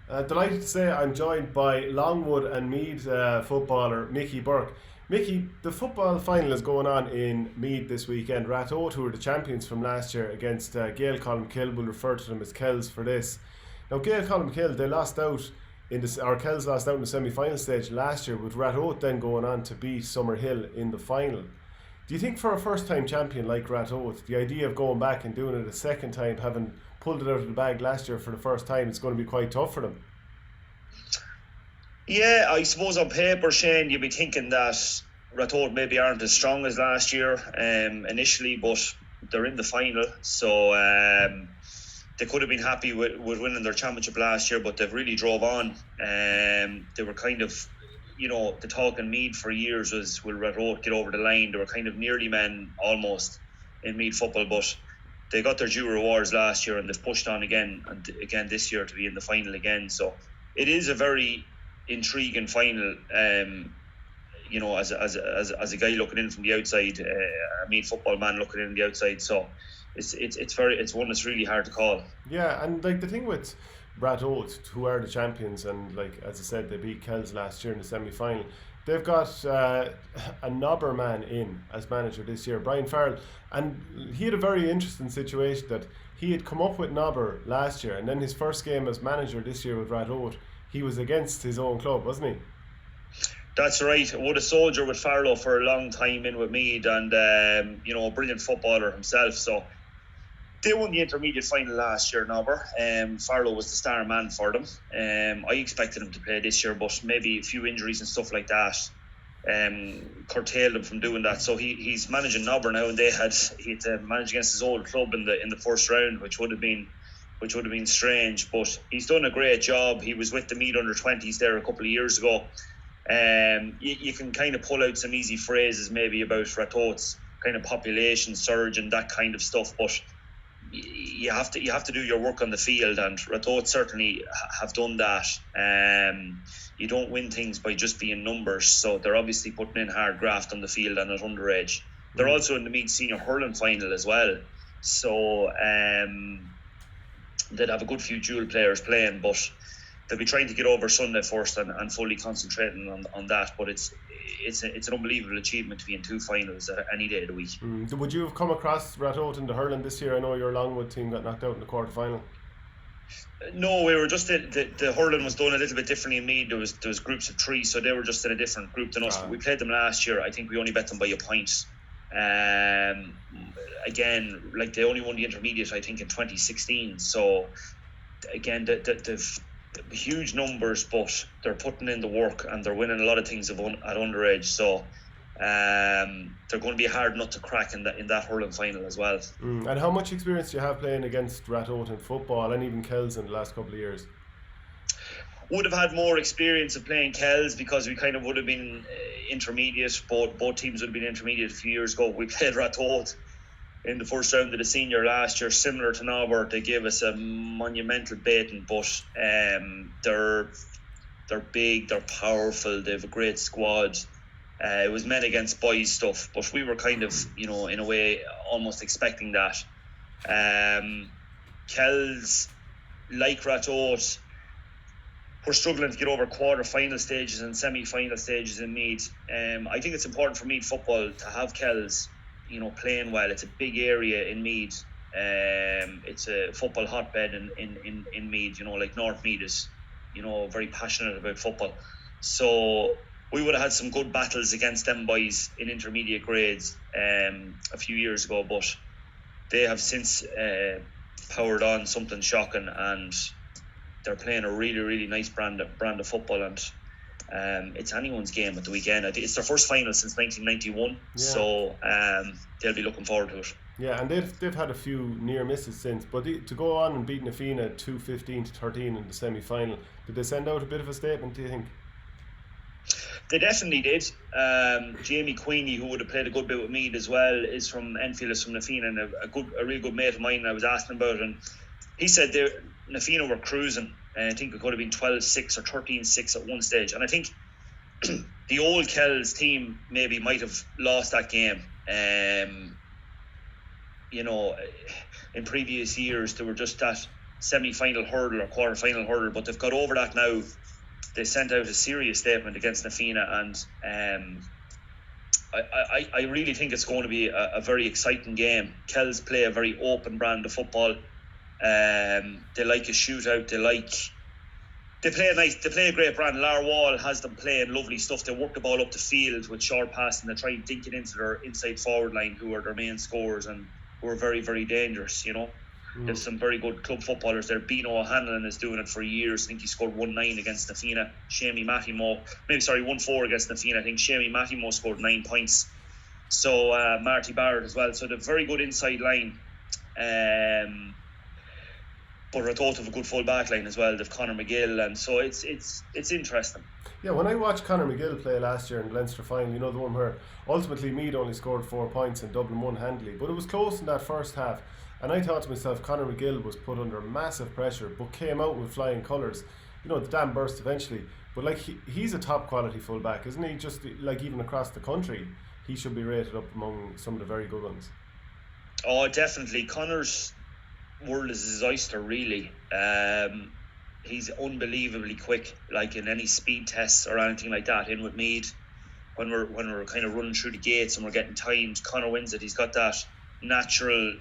Delighted to say I'm joined by Longwood and Meath footballer Mickey Burke. Mickey, the football final is going on in Meath this weekend. Ratoath, who were the champions from last year, against Gaeil Colmcille. We'll refer to them as Kells for this. Now, Gaeil Colmcille, they lost out in this, or Kells lost out in the semi-final stage last year, with Ratoath then going on to beat Summerhill in the final. Do you think for a first-time champion like Ratoath, the idea of going back and doing it a second time, having pulled it out of the bag last year for the first time, it's going to be quite tough for them? Yeah, I suppose on paper, Shane, you'd be thinking that Ratoath maybe aren't as strong as last year initially, but they're in the final, so they could have been happy with winning their championship last year, but they've really drove on. They were kind of, the talk in Meath for years was, will Ratoath get over the line? They were kind of nearly men almost in Meath football, but they got their due rewards last year and they've pushed on again and again this year to be in the final again. So it is a very intriguing final, as a guy looking in from the outside, a Meath football man looking in the outside. So it's one that's really hard to call. Yeah, and like the thing with Ratoath, who are the champions, and like as I said, they beat Kells last year in the semi-final. They've got a knobber man in as manager this year, Brian Farrell, and he had a very interesting situation that he had come up with knobber last year, and then his first game as manager this year with Ratoath, he was against his own club, wasn't he? That's right. I would a soldier with Farrell for a long time in with Meath, and a brilliant footballer himself. So they won the intermediate final last year, Nobber. Farrell was the star man for them. I expected him to play this year, but maybe a few injuries and stuff like that curtailed him from doing that. So he's managing Nobber now, and he had to manage against his old club in the first round, which would have been strange. But he's done a great job. He was with the Meath under-20s there a couple of years ago. You can kind of pull out some easy phrases maybe about Ratoath's kind of population surge and that kind of stuff, but you have to do your work on the field, and Ratoath certainly have done that. You don't win things by just being numbers, so they're obviously putting in hard graft on the field and at underage. They're also in the Meath senior hurling final as well, so they'd have a good few dual players playing, but they'll be trying to get over Sunday first and fully concentrating on that. But it's an unbelievable achievement to be in two finals any day of the week. Would you have come across Ratoath in the hurling this year? I know your Longwood team got knocked out in the quarter final. No, we were just the hurling was done a little bit differently in Meath. There was groups of three, so they were just in a different group than us. We played them last year. I think we only bet them by a point. Again, like they only won the intermediate, I think, in 2016. So again, the huge numbers, but they're putting in the work and they're winning a lot of things at underage. So they're going to be a hard nut to crack in that hurling final as well. And how much experience do you have playing against Ratoath in football and even Kells in the last couple of years? Would have had more experience of playing Kells because we kind of would have been intermediate. Both teams would have been intermediate a few years ago. We played Ratoath in the first round of the senior last year, similar to Nobber. They gave us a monumental beating, but they're big, they're powerful, they have a great squad. It was men against boys stuff, but we were kind of, in a way, almost expecting that. Kells, like Ratoath, we're struggling to get over quarter-final stages and semi-final stages in Meath. I think it's important for Meath football to have Kells playing well. It's a big area in Meath. It's a football hotbed in Meath, like North Meath is, very passionate about football. So we would have had some good battles against them boys in intermediate grades a few years ago, but they have since powered on something shocking, and they're playing a really, really nice brand of football, and it's anyone's game at the weekend. I think it's their first final since 1991, so they'll be looking forward to it. Yeah, and they've had a few near misses since, but to go on and beat Nafina 2-15-13 in the semi-final, did they send out a bit of a statement, do you think? They definitely did. Jamie Queenie, who would have played a good bit with Meath as well, is from Enfield, is from Nafina, and a real good mate of mine. I was asking about it, and he said Nafina were cruising. I think it could have been 12-6 or 13-6 at one stage. And I think the old Kells team maybe might have lost that game. In previous years, they were just that semi-final hurdle or quarter-final hurdle, but they've got over that now. They sent out a serious statement against Na Fianna, and I really think it's going to be a very exciting game. Kells play a very open brand of football. They like a shootout. They play a great brand. Lar Wall has them playing lovely stuff. They work the ball up the field with short passing. They try and dink it into their inside forward line, who are their main scorers and who are very, very dangerous, you know. There's some very good club footballers there. Bino O'Hanlon is doing it for years. I think he scored 1-9 against Na Fianna. 1-4 against Na Fianna. I think Shamie Mattimo scored 9 points. So Marty Barrett as well. So they're very good inside line. But Ratoath have a good full back line as well. They've Conor McGill, and so it's interesting. Yeah, when I watched Conor McGill play last year in Leinster final, you know, the one where ultimately Meath only scored 4 points and Dublin won handily, but it was close in that first half. And I thought to myself, Conor McGill was put under massive pressure, but came out with flying colours. You know, the dam burst eventually. But like he's a top quality fullback, isn't he? Just like even across the country, he should be rated up among some of the very good ones. Oh, definitely. Conor's world is his oyster, really. He's unbelievably quick. Like in any speed tests or anything like that, in with Meath, when we're kind of running through the gates and we're getting timed, Conor wins it. He's got that natural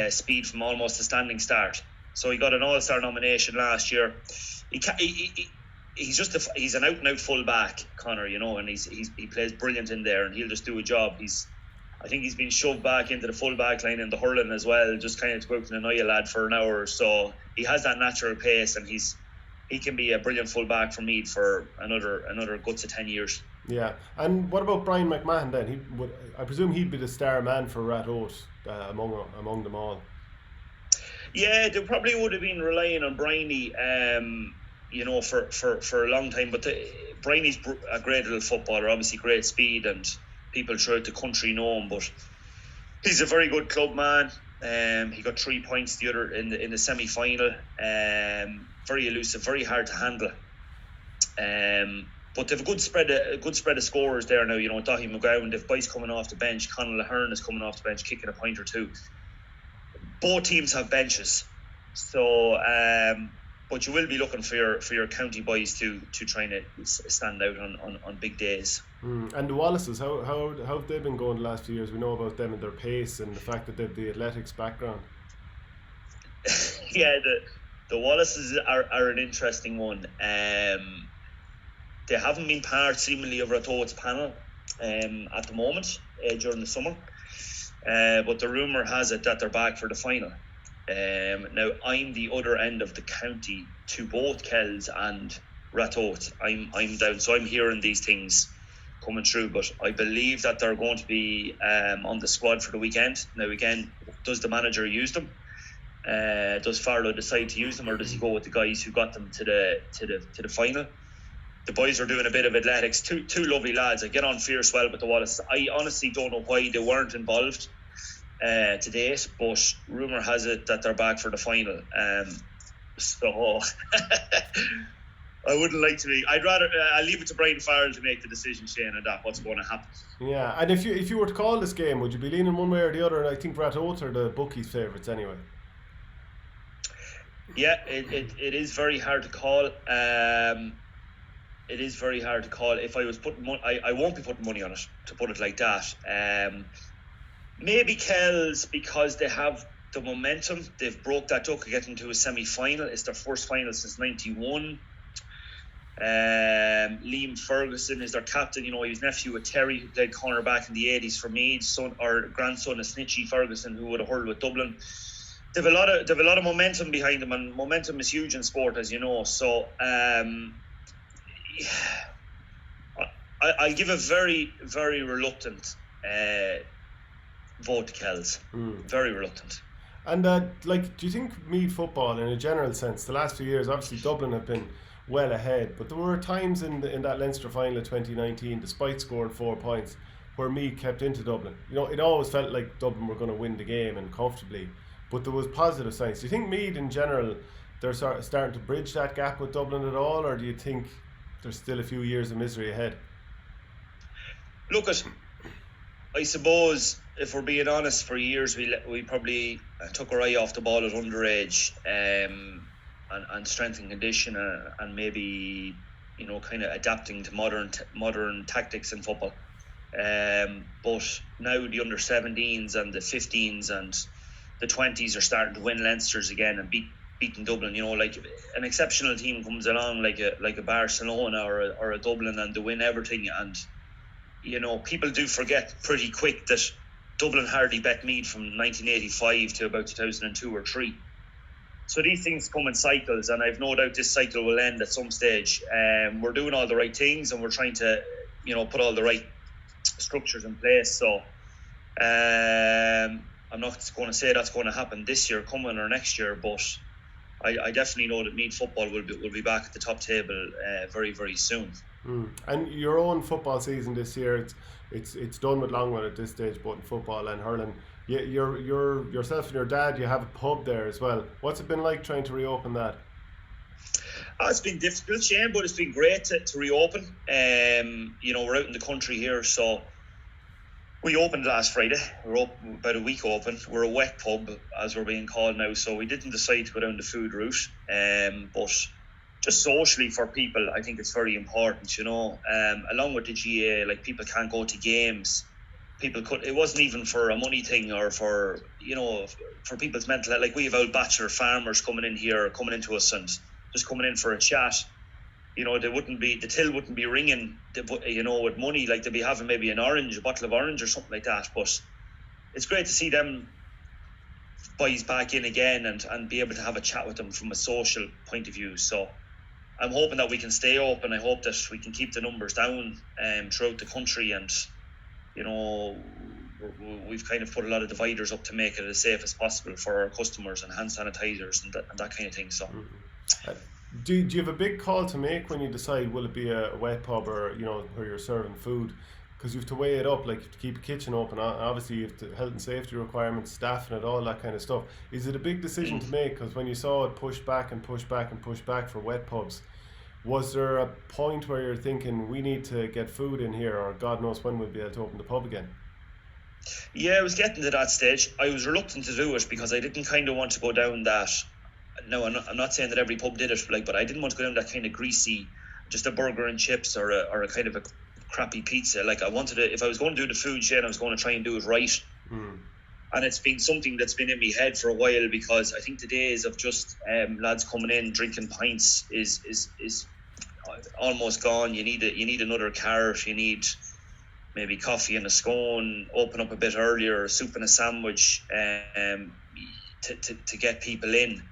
speed from almost a standing start. So he got an All-Star nomination last year. He's an out-and-out full-back, Conor, you know, and he plays brilliant in there, and he'll just do a job. I think he's been shoved back into the full-back line in the hurling as well, just kind of to go out and annoy a lad for an hour or so. He has that natural pace, and he can be a brilliant full-back for Meath for another guts of 10 years. Yeah, and what about Brian McMahon then? I presume he'd be the star man for Ratoath among them all. Yeah, they probably would have been relying on Briney, you know, for a long time. But Briney's a great little footballer, obviously great speed, and people throughout the country know him. But he's a very good club man. He got 3 points the other in the semi-final. Very elusive, very hard to handle. But they've a good spread of scorers there now. You know, Daithí McGowan, they've boys coming off the bench. Conor Lahern is coming off the bench, kicking a point or two. Both teams have benches, so but you will be looking for your county boys to try and stand out on big days. And the Wallaces, how have they been going the last few years? We know about them and their pace and the fact that they've the athletics background. Yeah, the Wallaces are an interesting one. They haven't been part seemingly of Ratoath's panel at the moment during the summer. But the rumour has it that they're back for the final. Now, I'm the other end of the county to both Kells and Ratoath. I'm down, so I'm hearing these things coming through. But I believe that they're going to be on the squad for the weekend. Now, again, does the manager use them? Does Farlow decide to use them, or does he go with the guys who got them to the final? The boys are doing a bit of athletics. Two lovely lads. I get on fierce well with the Wallace. I honestly don't know why they weren't involved to date, but rumour has it that they're back for the final. So I wouldn't like to be. I'll leave it to Brian Farrell to make the decision, Shane, on that, what's going to happen. Yeah, and if you were to call this game, would you be leaning one way or the other? And I think Ratoath are the bookies' favourites anyway. Yeah, it is very hard to call. It is very hard to call. If I was putting money, I won't be putting money on it, to put it like that. Maybe Kells, because they have the momentum. They've broke that duck of getting to a semi-final. It's their first final since 91. Liam Ferguson is their captain. You know, he was nephew of Terry, who played cornerback in the 80s for Meath, son or grandson of Snitchy Ferguson, who would have hurled with Dublin. They've a lot of momentum behind them, and momentum is huge in sport, as you know. So I give a very, very reluctant vote to Kells. Very reluctant. And do you think Meath football, in a general sense, the last few years, obviously Dublin have been well ahead, but there were times in that Leinster final of 2019, despite scoring 4 points, where Meath kept into Dublin. You know, it always felt like Dublin were going to win the game and comfortably, but there was positive signs. Do you think Meath in general, they're starting to bridge that gap with Dublin at all, or do you think there's still a few years of misery ahead? Look, I suppose if we're being honest, for years we probably took our eye off the ball at underage, and strength and condition, and maybe kind of adapting to modern tactics in football. But now the under 17s and the 15s and the 20s are starting to win Leinsters again and beating Dublin. Like an exceptional team comes along, like a Barcelona or a Dublin, and they win everything. And people do forget pretty quick that Dublin hardly bet Meath from 1985 to about 2002 or 3. So these things come in cycles, and I've no doubt this cycle will end at some stage. We're doing all the right things, and we're trying to, put all the right structures in place. So I'm not going to say that's going to happen this year coming or next year, but I definitely know that Meath football will be back at the top table very, very soon. And your own football season this year, it's done with Longwood at this stage, both in football and hurling. You're yourself and your dad, you have a pub there as well. What's it been like trying to reopen that? It's been difficult, Shane, but it's been great to reopen. We're out in the country here, so we opened last Friday. We're about a week open. We're a wet pub, as we're being called now, so we didn't decide to go down the food route. But just socially for people, I think it's very important, along with the GA, like people can't go to games. It wasn't even for a money thing or for people's mental health. Like we have old bachelor farmers coming into us and just coming in for a chat. The till wouldn't be ringing, with money. Like they'd be having maybe a bottle of orange or something like that. But it's great to see them boys back in again and be able to have a chat with them from a social point of view. So I'm hoping that we can stay open. I hope that we can keep the numbers down throughout the country, and we've kind of put a lot of dividers up to make it as safe as possible for our customers, and hand sanitizers and that kind of thing. So do you have a big call to make when you decide, will it be a wet pub or where you're serving food? Because you have to weigh it up, like to keep a kitchen open. Obviously you have to health and safety requirements, staffing it, all that kind of stuff. Is it a big decision to make? Because when you saw it pushed back and pushed back and pushed back for wet pubs, was there a point where you're thinking we need to get food in here, or God knows when we'll be able to open the pub again? Yeah, I was getting to that stage. I was reluctant to do it because I didn't kind of want to go down that. No, I'm not saying that every pub did it, but I didn't want to go down that kind of greasy, just a burger and chips or a kind of a crappy pizza. Like I wanted to, if I was going to do the food, Shane, I was going to try and do it right. And it's been something that's been in my head for a while, because I think the days of just lads coming in drinking pints is almost gone. You need another carrot. You need maybe coffee and a scone. Open up a bit earlier, soup and a sandwich, to get people in.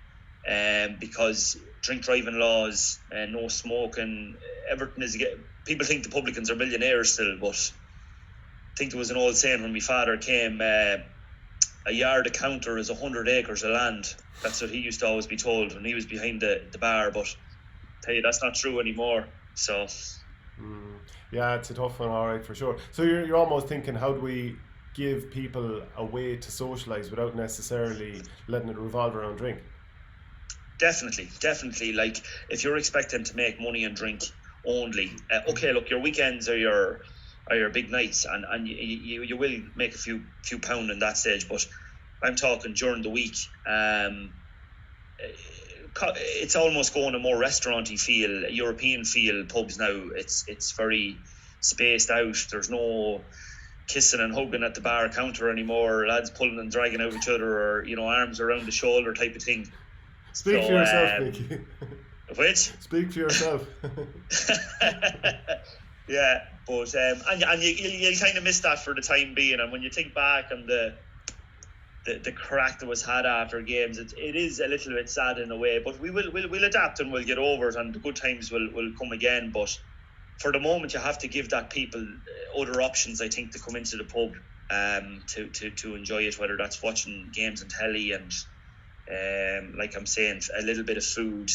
Because drink driving laws, no smoking, everything is. People think the publicans are millionaires still, but I think there was an old saying when my father came. A yard a counter is 100 acres of land. That's what he used to always be told when he was behind the bar. But I tell you, that's not true anymore. So yeah, it's a tough one, all right, for sure. So you're almost thinking, how do we give people a way to socialise without necessarily letting it revolve around drink? Definitely. Like if you're expecting to make money and drink only, okay, look, your weekends are your big nights, and you will make a few pound in that stage. But I'm talking during the week. It's almost going a more restauranty feel, European feel pubs now. It's very spaced out. There's no kissing and hugging at the bar counter anymore. Lads pulling and dragging out each other, or arms around the shoulder type of thing. Speak for yourself, Mickey. Which? Speak for yourself. Yeah, but and you kind of miss that for the time being. And when you think back on the crack that was had after games, it is a little bit sad in a way. But we'll adapt and we'll get over it, and the good times will come again. But for the moment, you have to give that people other options, I think, to come into the pub to enjoy it, whether that's watching games on telly and like I'm saying, a little bit of food.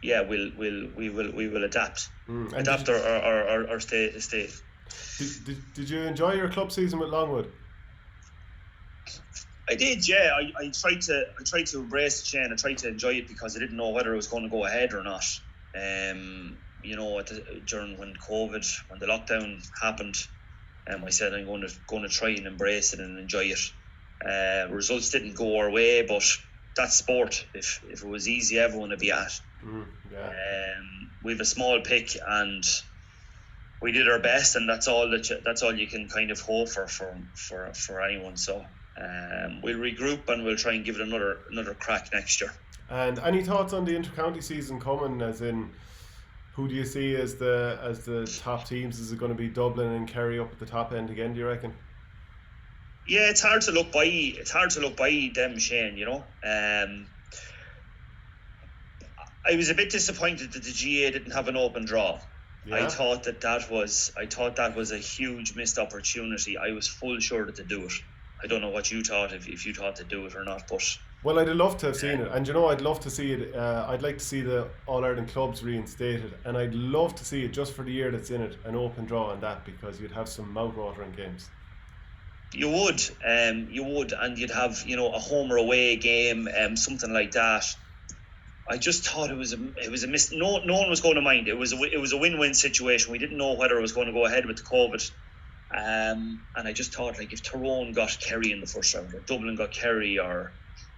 Yeah, we will adapt. Adapt or stay. Did you enjoy your club season with Longwood? I did, yeah. I tried to embrace it, Shane. I tried to enjoy it because I didn't know whether it was going to go ahead or not. During when the lockdown happened, I said I'm going to try and embrace it and enjoy it. Results didn't go our way, but that's sport. If it was easy, everyone would be at. We have a small pick, and we did our best, and that's all you can kind of hope for anyone. So we'll regroup and we'll try and give it another crack next year. And any thoughts on the inter-county season coming? As in, who do you see as the top teams? Is it going to be Dublin and Kerry up at the top end again, do you reckon? Yeah, it's hard to look by them, Shane, you know. I was a bit disappointed that the GA didn't have an open draw. Yeah. I thought that was a huge missed opportunity. I was full sure that they'd do it. I don't know what you thought, if you thought they'd do it or not, but well, I'd have loved to have seen it, and you know, I'd love to see it. I'd like to see the All-Ireland clubs reinstated, and I'd love to see it just for the year that's in it, an open draw on that, because you'd have some mouth-watering games. You would, and you'd have, you know, a home or away game, something like that. I just thought it was a miss. No one was going to mind. It was a win-win situation. We didn't know whether it was going to go ahead with the COVID, and I just thought, like, if Tyrone got Kerry in the first round, or Dublin got Kerry, or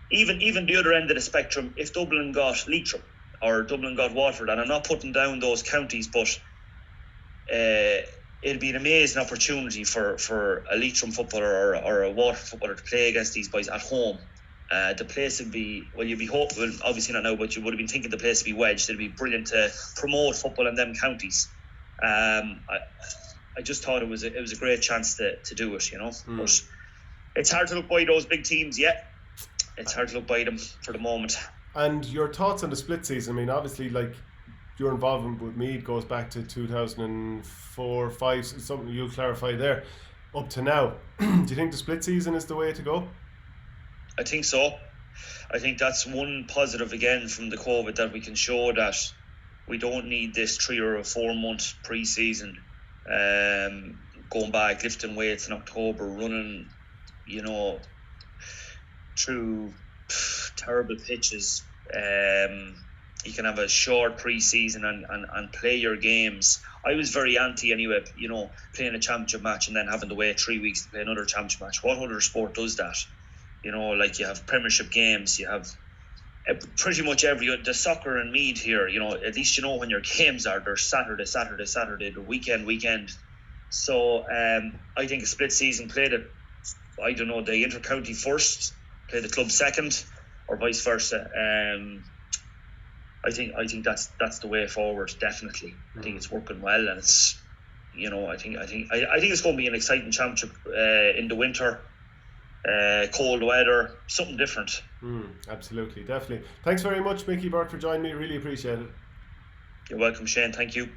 even the other end of the spectrum, if Dublin got Leitrim or Dublin got Waterford, and I'm not putting down those counties, but it'd be an amazing opportunity for a Leitrim footballer or a Waterford footballer to play against these boys at home. The place would be, well, you'd be hopeful, well, obviously not now, but you would have been thinking the place would be wedged. It'd be brilliant to promote football in them counties. I just thought it was a great chance to do it, you know. But it's hard to look by those big teams yet. It's hard to look by them for the moment. And your thoughts on the split season? I mean, obviously, like, your involvement with Meath goes back to 2004-05, something you'll clarify there. Up to now, do you think the split season is the way to go? I think so. I think that's one positive again from the COVID, that we can show that we don't need this 3 or 4 month pre-season, going back, lifting weights in October, running, you know, through terrible pitches. You can have a short pre-season and play your games. I was very anti anyway, you know, playing a championship match and then having to wait 3 weeks to play another championship match. What other sport does that? You know, like, you have premiership games, you have pretty much the soccer and Meath here, you know, at least you know when your games are. They're Saturday, the weekend. So I think a split season, play the inter-county first, play the club second, or vice versa. I think that's the way forward, definitely. I think it's working well, and it's, you know, I think it's going to be an exciting championship in the winter. Cold weather, something different. Absolutely, definitely. Thanks very much, Mickey Burke, for joining me. Really appreciate it. You're welcome, Shane. Thank you.